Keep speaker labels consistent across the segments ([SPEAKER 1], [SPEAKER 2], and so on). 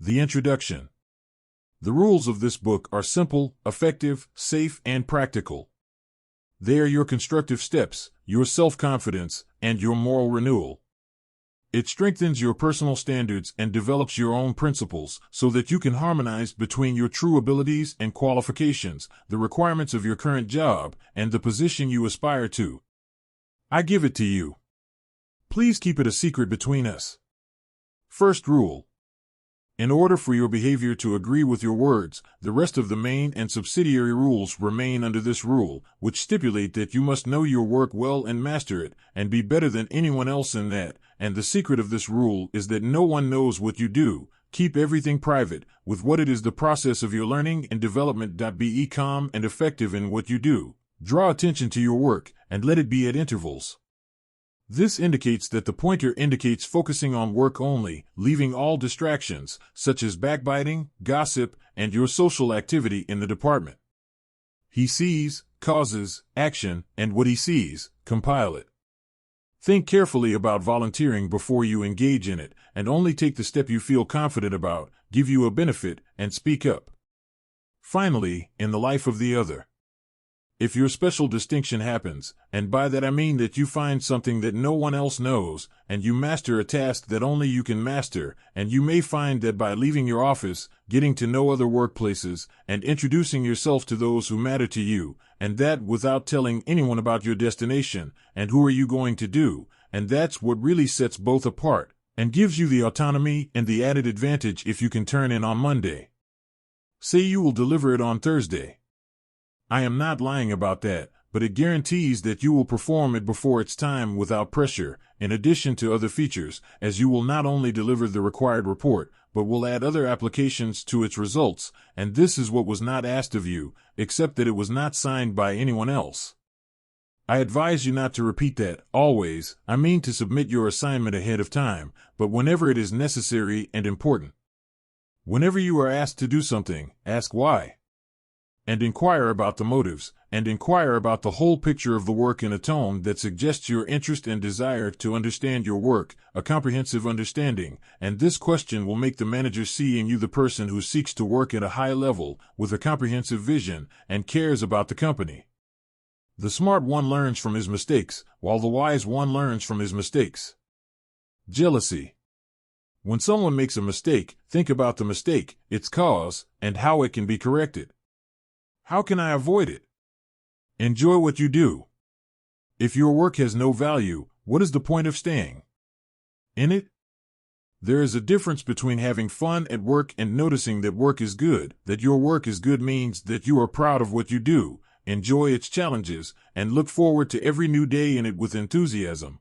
[SPEAKER 1] The Introduction. The rules of this book are simple, effective, safe, and practical. They are your constructive steps, your self-confidence, and your moral renewal. It strengthens your personal standards and develops your own principles so that you can harmonize between your true abilities and qualifications, the requirements of your current job, and the position you aspire to. I give it to you. Please keep it a secret between us. First rule. In order for your behavior to agree with your words, the rest of the main and subsidiary rules remain under this rule, which stipulate that you must know your work well and master it, and be better than anyone else in that, and the secret of this rule is that no one knows what you do. Keep everything private, with what it is the process of your learning and development. Be calm and effective in what you do. Draw attention to your work, and let it be at intervals. This indicates that the pointer indicates focusing on work only, leaving all distractions, such as backbiting, gossip, and your social activity in the department. He sees, causes, action, and what he sees, compile it. Think carefully about volunteering before you engage in it, and only take the step you feel confident about, give you a benefit, and speak up. Finally, in the life of the other. If your special distinction happens, and by that I mean that you find something that no one else knows, and you master a task that only you can master, and you may find that by leaving your office, getting to know other workplaces, and introducing yourself to those who matter to you, and that without telling anyone about your destination, and who are you going to do, and that's what really sets both apart, and gives you the autonomy and the added advantage if you can turn in on Monday. Say you will deliver it on Thursday. I am not lying about that, but it guarantees that you will perform it before its time without pressure, in addition to other features, as you will not only deliver the required report, but will add other applications to its results, and this is what was not asked of you, except that it was not signed by anyone else. I advise you not to repeat that, always. I mean to submit your assignment ahead of time, but whenever it is necessary and important. Whenever you are asked to do something, ask why. And inquire about the motives, and inquire about the whole picture of the work in a tone that suggests your interest and desire to understand your work, a comprehensive understanding, and this question will make the manager see in you the person who seeks to work at a high level, with a comprehensive vision, and cares about the company. The smart one learns from his mistakes, while the wise one learns from his mistakes. Jealousy. When someone makes a mistake, think about the mistake, its cause, and how it can be corrected. How can I avoid it? Enjoy what you do. If your work has no value, what is the point of staying in it? There is a difference between having fun at work and noticing that work is good. That your work is good means that you are proud of what you do, enjoy its challenges, and look forward to every new day in it with enthusiasm.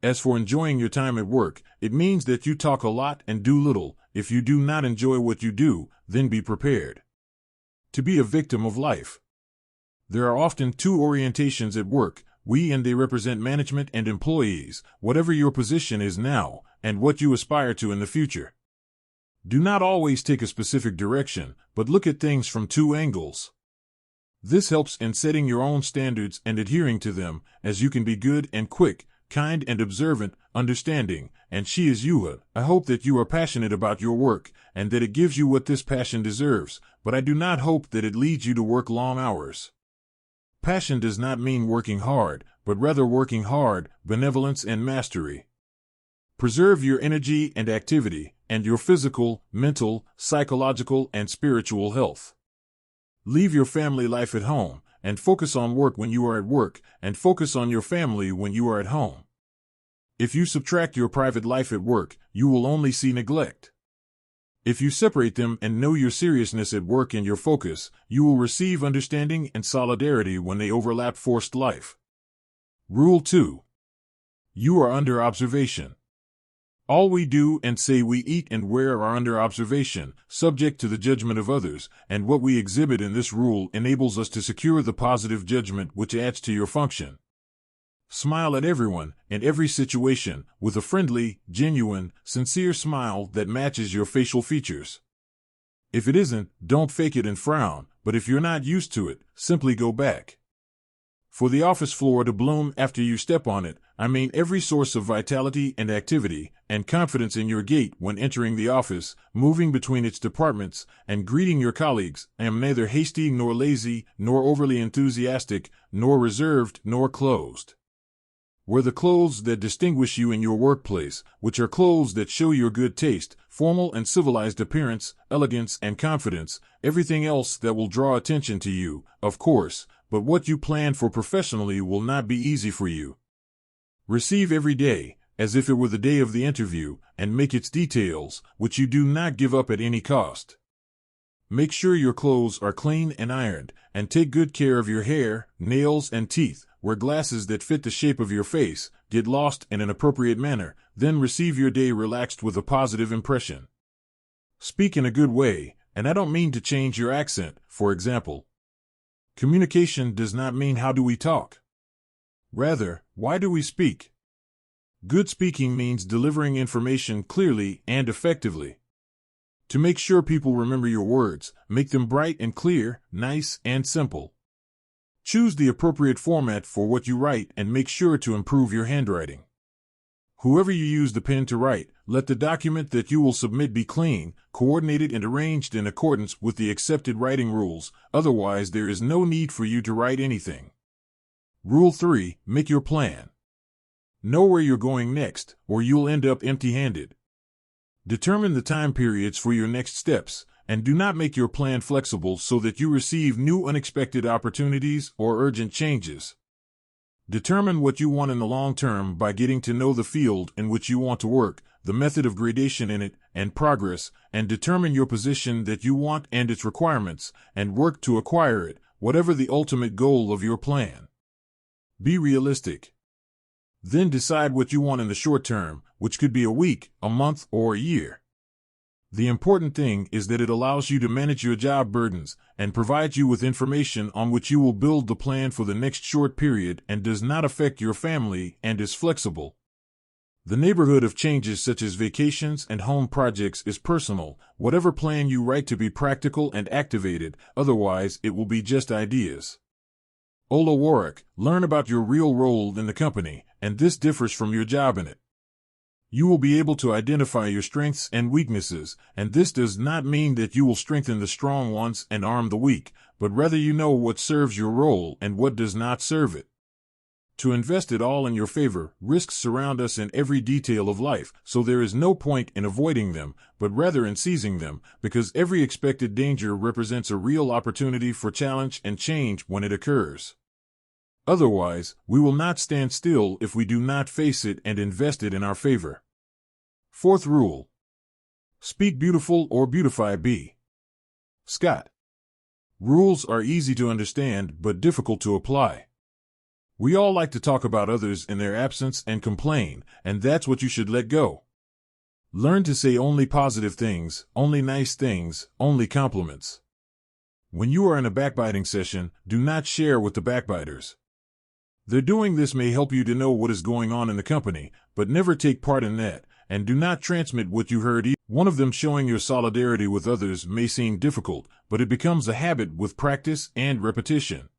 [SPEAKER 1] As for enjoying your time at work, it means that you talk a lot and do little. If you do not enjoy what you do, then be prepared to be a victim of life. There are often two orientations at work, we and they represent management and employees, whatever your position is now, and what you aspire to in the future. Do not always take a specific direction, but look at things from two angles. This helps in setting your own standards and adhering to them, as you can be good and quick, kind and observant, understanding, and she is you. I hope that you are passionate about your work, and that it gives you what this passion deserves, but I do not hope that it leads you to work long hours. Passion does not mean working hard, but rather working hard, benevolence and mastery. Preserve your energy and activity, and your physical, mental, psychological, and spiritual health. Leave your family life at home, and focus on work when you are at work, and focus on your family when you are at home. If you subtract your private life at work, you will only see neglect. If you separate them and know your seriousness at work and your focus, you will receive understanding and solidarity when they overlap forced life. Rule 2. You are under observation. All we do and say, we eat and wear are under observation, subject to the judgment of others, and what we exhibit in this rule enables us to secure the positive judgment which adds to your function. Smile at everyone, in every situation, with a friendly, genuine, sincere smile that matches your facial features. If it isn't, don't fake it and frown, but if you're not used to it, simply go back. For the office floor to bloom after you step on it, I mean every source of vitality and activity, and confidence in your gait when entering the office, moving between its departments, and greeting your colleagues. I am neither hasty nor lazy, nor overly enthusiastic, nor reserved, nor closed. Wear the clothes that distinguish you in your workplace, which are clothes that show your good taste, formal and civilized appearance, elegance and confidence, everything else that will draw attention to you, of course, but what you plan for professionally will not be easy for you. Receive every day, as if it were the day of the interview, and make its details, which you do not give up at any cost. Make sure your clothes are clean and ironed, and take good care of your hair, nails, and teeth. Wear glasses that fit the shape of your face, get lost in an appropriate manner, then receive your day relaxed with a positive impression. Speak in a good way, and I don't mean to change your accent, for example. Communication does not mean how do we talk. Rather, why do we speak? Good speaking means delivering information clearly and effectively. To make sure people remember your words, make them bright and clear, nice and simple. Choose the appropriate format for what you write and make sure to improve your handwriting. Whoever you use the pen to write, let the document that you will submit be clean, coordinated and arranged in accordance with the accepted writing rules, otherwise there is no need for you to write anything. Rule 3. Make your plan. Know where you're going next, or you'll end up empty-handed. Determine the time periods for your next steps, and do not make your plan flexible so that you receive new unexpected opportunities or urgent changes. Determine what you want in the long term by getting to know the field in which you want to work, the method of gradation in it, and progress, and determine your position that you want and its requirements, and work to acquire it, whatever the ultimate goal of your plan. Be realistic. Then decide what you want in the short term, which could be a week, a month, or a year. The important thing is that it allows you to manage your job burdens and provides you with information on which you will build the plan for the next short period and does not affect your family and is flexible. The neighborhood of changes such as vacations and home projects is personal, whatever plan you write to be practical and activated, otherwise it will be just ideas. Ola Warwick, learn about your real role in the company, and this differs from your job in it. You will be able to identify your strengths and weaknesses, and this does not mean that you will strengthen the strong ones and arm the weak, but rather you know what serves your role and what does not serve it. To invest it all in your favor, risks surround us in every detail of life, so there is no point in avoiding them, but rather in seizing them, because every expected danger represents a real opportunity for challenge and change when it occurs. Otherwise, we will not stand still if we do not face it and invest it in our favor. Fourth rule. Speak beautiful or beautify B. Scott. Rules are easy to understand but difficult to apply. We all like to talk about others in their absence and complain, and that's what you should let go. Learn to say only positive things, only nice things, only compliments. When you are in a backbiting session, do not share with the backbiters. Their doing this may help you to know what is going on in the company, but never take part in that, and do not transmit what you heard. One of them showing your solidarity with others may seem difficult, but it becomes a habit with practice and repetition.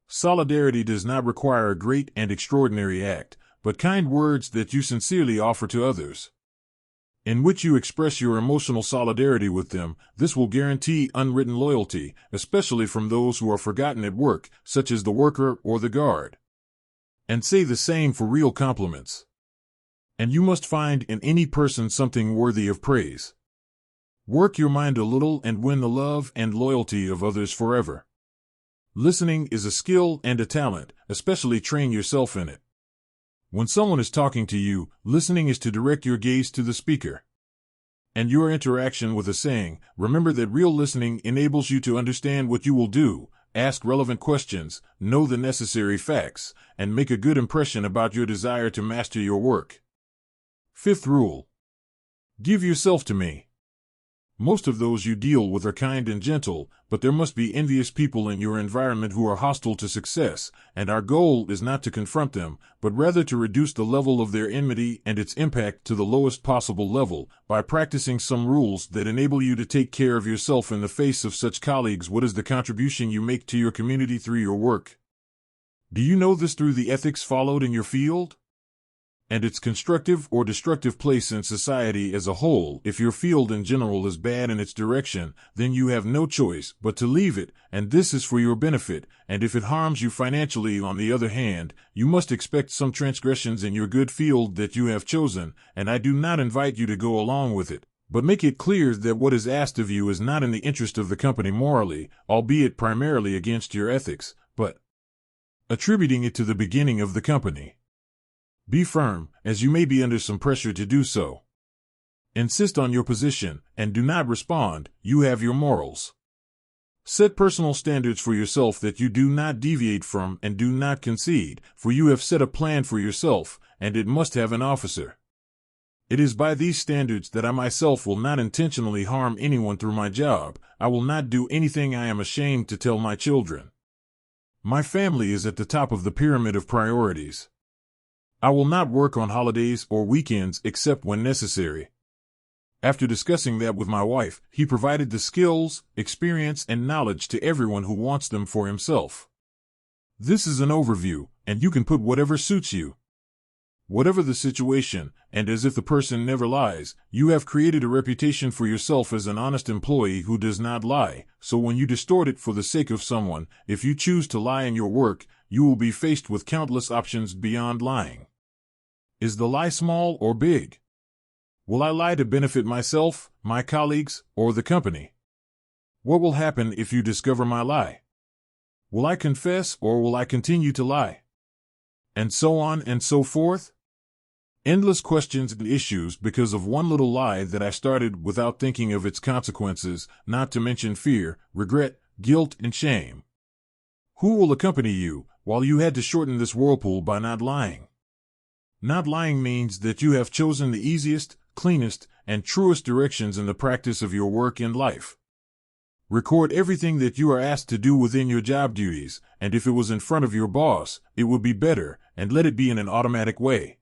[SPEAKER 1] Solidarity does not require a great and extraordinary act, but kind words that you sincerely offer to others, in which you express your emotional solidarity with them. This will guarantee unwritten loyalty, especially from those who are forgotten at work, such as the worker or the guard. And say the same for real compliments. And you must find in any person something worthy of praise. Work your mind a little and win the love and loyalty of others forever. Listening is a skill and a talent, especially train yourself in it. When someone is talking to you, listening is to direct your gaze to the speaker. And your interaction with a saying, remember that real listening enables you to understand what you will do, ask relevant questions, know the necessary facts, and make a good impression about your desire to master your work. Fifth rule. Give yourself to me. Most of those you deal with are kind and gentle, but there must be envious people in your environment who are hostile to success, and our goal is not to confront them, but rather to reduce the level of their enmity and its impact to the lowest possible level, by practicing some rules that enable you to take care of yourself in the face of such colleagues. What is the contribution you make to your community through your work? Do you know this through the ethics followed in your field? and its constructive or destructive place in society as a whole. If your field in general is bad in its direction, then you have no choice but to leave it, and this is for your benefit, and if it harms you financially, on the other hand, you must expect some transgressions in your good field that you have chosen, and I do not invite you to go along with it. But make it clear that what is asked of you is not in the interest of the company morally, albeit primarily against your ethics, but attributing it to the beginning of the company. Be firm, as you may be under some pressure to do so. Insist on your position, and do not respond. You have your morals. Set personal standards for yourself that you do not deviate from, and do not concede, for you have set a plan for yourself, and it must have an officer. It is by these standards that I myself will not intentionally harm anyone through my job. I will not do anything I am ashamed to tell my children. My family is at the top of the pyramid of priorities. I will not work on holidays or weekends except when necessary. After discussing that with my wife, he provided the skills, experience, and knowledge to everyone who wants them for himself. This is an overview, and you can put whatever suits you. Whatever the situation, and as if the person never lies, you have created a reputation for yourself as an honest employee who does not lie, so when you distort it for the sake of someone, if you choose to lie in your work, you will be faced with countless options beyond lying. Is the lie small or big? Will I lie to benefit myself, my colleagues, or the company? What will happen if you discover my lie? Will I confess or will I continue to lie? And so on and so forth? Endless questions and issues because of one little lie that I started without thinking of its consequences, not to mention fear, regret, guilt, and shame. Who will accompany you while you had to shorten this whirlpool by not lying? Not lying means that you have chosen the easiest, cleanest, and truest directions in the practice of your work and life. Record everything that you are asked to do within your job duties, and if it was in front of your boss, it would be better, and let it be in an automatic way.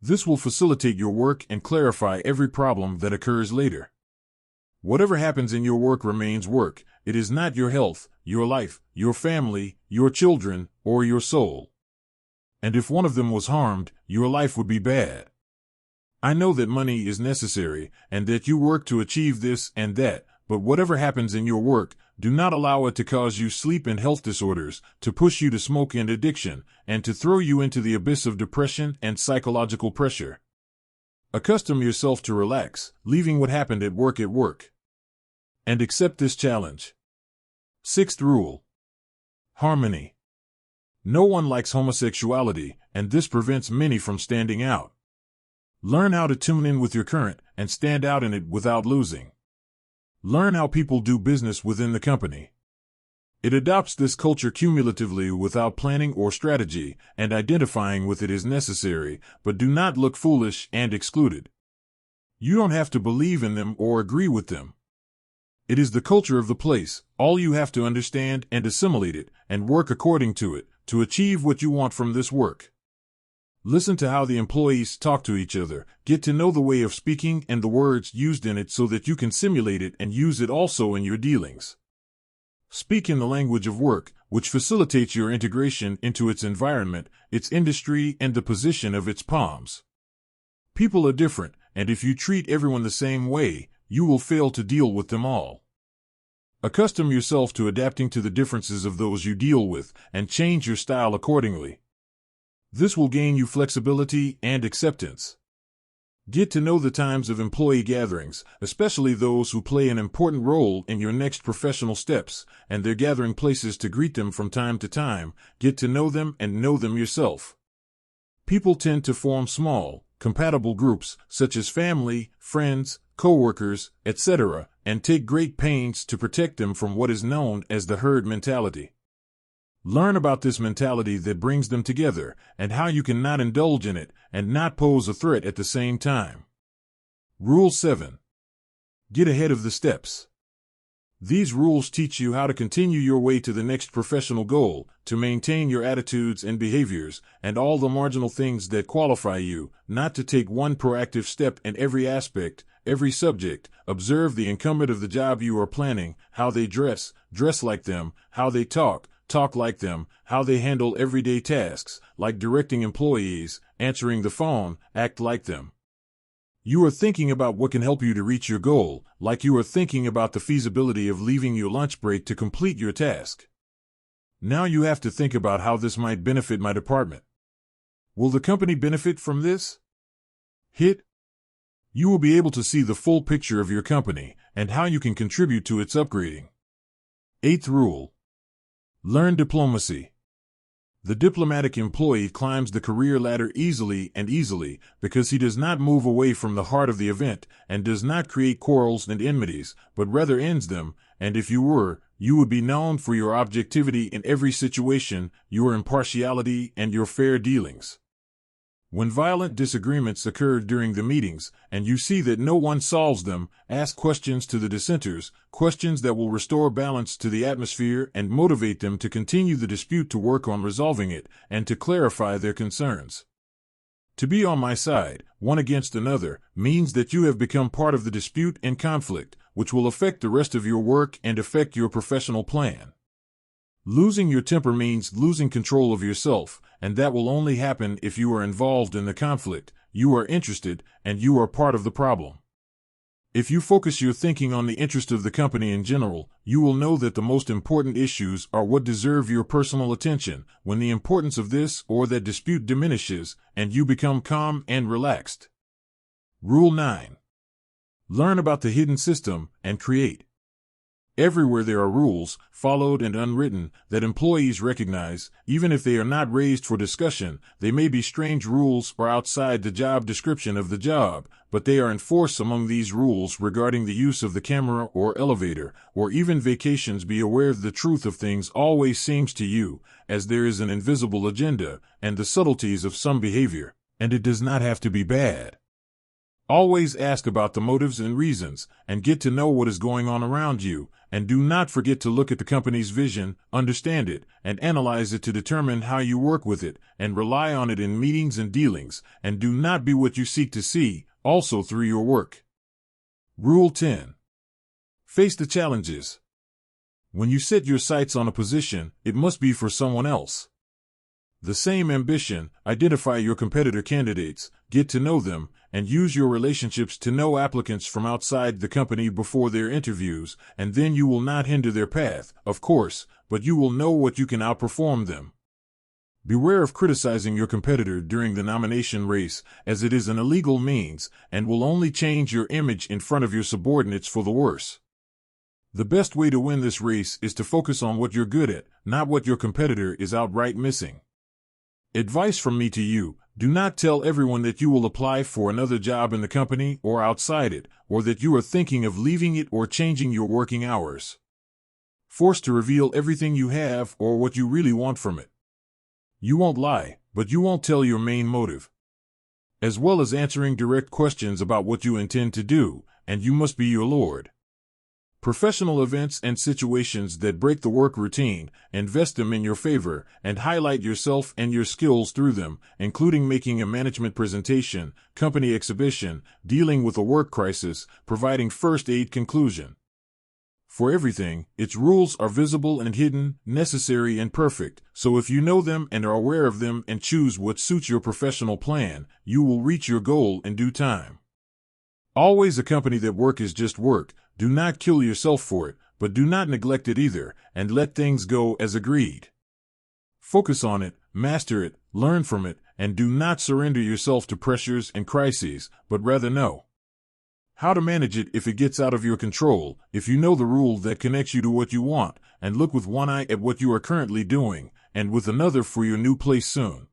[SPEAKER 1] This will facilitate your work and clarify every problem that occurs later. Whatever happens in your work remains work. It is not your health, your life, your family, your children, or your soul. And if one of them was harmed, your life would be bad. I know that money is necessary, and that you work to achieve this and that, but whatever happens in your work, do not allow it to cause you sleep and health disorders, to push you to smoke and addiction, and to throw you into the abyss of depression and psychological pressure. Accustom yourself to relax, leaving what happened at work, and accept this challenge. Sixth rule. Harmony. No one likes homosexuality, and this prevents many from standing out. Learn how to tune in with your current and stand out in it without losing. Learn how people do business within the company. It adopts this culture cumulatively without planning or strategy, and identifying with it is necessary, but do not look foolish and excluded. You don't have to believe in them or agree with them. It is the culture of the place. All you have to understand and assimilate it, and work according to it, to achieve what you want from this work. Listen to how the employees talk to each other, get to know the way of speaking and the words used in it so that you can simulate it and use it also in your dealings. Speak in the language of work, which facilitates your integration into its environment, its industry, and the position of its palms. People are different, and if you treat everyone the same way, you will fail to deal with them all. Accustom yourself to adapting to the differences of those you deal with, and change your style accordingly. This will gain you flexibility and acceptance. Get to know the times of employee gatherings, especially those who play an important role in your next professional steps, and their gathering places to greet them from time to time. Get to know them and know them yourself. People tend to form small, compatible groups, such as family, friends, co-workers, etc., and take great pains to protect them from what is known as the herd mentality. Learn about this mentality that brings them together, and how you can not indulge in it and not pose a threat at the same time. Rule 7. Get ahead of the steps. These rules teach you how to continue your way to the next professional goal, to maintain your attitudes and behaviors, and all the marginal things that qualify you, not to take one proactive step in every aspect, every subject. Observe the incumbent of the job you are planning, how they dress like them, how they talk, talk like them, how they handle everyday tasks, like directing employees, answering the phone, act like them. You are thinking about what can help you to reach your goal, like you are thinking about the feasibility of leaving your lunch break to complete your task. Now you have to think about how this might benefit my department. Will the company benefit from this? Hit. You will be able to see the full picture of your company and how you can contribute to its upgrading. 8th rule. Learn diplomacy. The diplomatic employee climbs the career ladder easily because he does not move away from the heart of the event and does not create quarrels and enmities, but rather ends them, and if you were, you would be known for your objectivity in every situation, your impartiality, and your fair dealings. When violent disagreements occur during the meetings, and you see that no one solves them, ask questions to the dissenters, questions that will restore balance to the atmosphere and motivate them to continue the dispute, to work on resolving it, and to clarify their concerns. To be on my side, one against another, means that you have become part of the dispute and conflict, which will affect the rest of your work and affect your professional plan. Losing your temper means losing control of yourself, and that will only happen if you are involved in the conflict, you are interested, and you are part of the problem. If you focus your thinking on the interest of the company in general, you will know that the most important issues are what deserve your personal attention. When the importance of this or that dispute diminishes, and you become calm and relaxed. Rule 9. Learn about the hidden system and create. Everywhere there are rules, followed and unwritten, that employees recognize, even if they are not raised for discussion. They may be strange rules or outside the job description of the job, but they are enforced among these rules regarding the use of the camera or elevator, or even vacations. Be aware that the truth of things always seems to you, as there is an invisible agenda, and the subtleties of some behavior, and it does not have to be bad. Always ask about the motives and reasons, and get to know what is going on around you, and do not forget to look at the company's vision, understand it, and analyze it to determine how you work with it, and rely on it in meetings and dealings, and do not be what you seek to see, also through your work. Rule 10. Face the challenges. When you set your sights on a position, it must be for someone else. The same ambition, identify your competitor candidates, get to know them, and use your relationships to know applicants from outside the company before their interviews, and then you will not hinder their path, of course, but you will know what you can outperform them. Beware of criticizing your competitor during the nomination race, as it is an illegal means, and will only change your image in front of your subordinates for the worse. The best way to win this race is to focus on what you're good at, not what your competitor is outright missing. Advice from me to you: do not tell everyone that you will apply for another job in the company or outside it, or that you are thinking of leaving it or changing your working hours. Forced to reveal everything you have or what you really want from it. You won't lie, but you won't tell your main motive. As well as answering direct questions about what you intend to do, and you must be your Lord. Professional events and situations that break the work routine, invest them in your favor, and highlight yourself and your skills through them, including making a management presentation, company exhibition, dealing with a work crisis, providing first aid conclusion. For everything, its rules are visible and hidden, necessary and perfect, so if you know them and are aware of them and choose what suits your professional plan, you will reach your goal in due time. Always accompany that work is just work. Do not kill yourself for it, but do not neglect it either, and let things go as agreed. Focus on it, master it, learn from it, and do not surrender yourself to pressures and crises, but rather know how to manage it if it gets out of your control, if you know the rule that connects you to what you want, and look with one eye at what you are currently doing, and with another for your new place soon.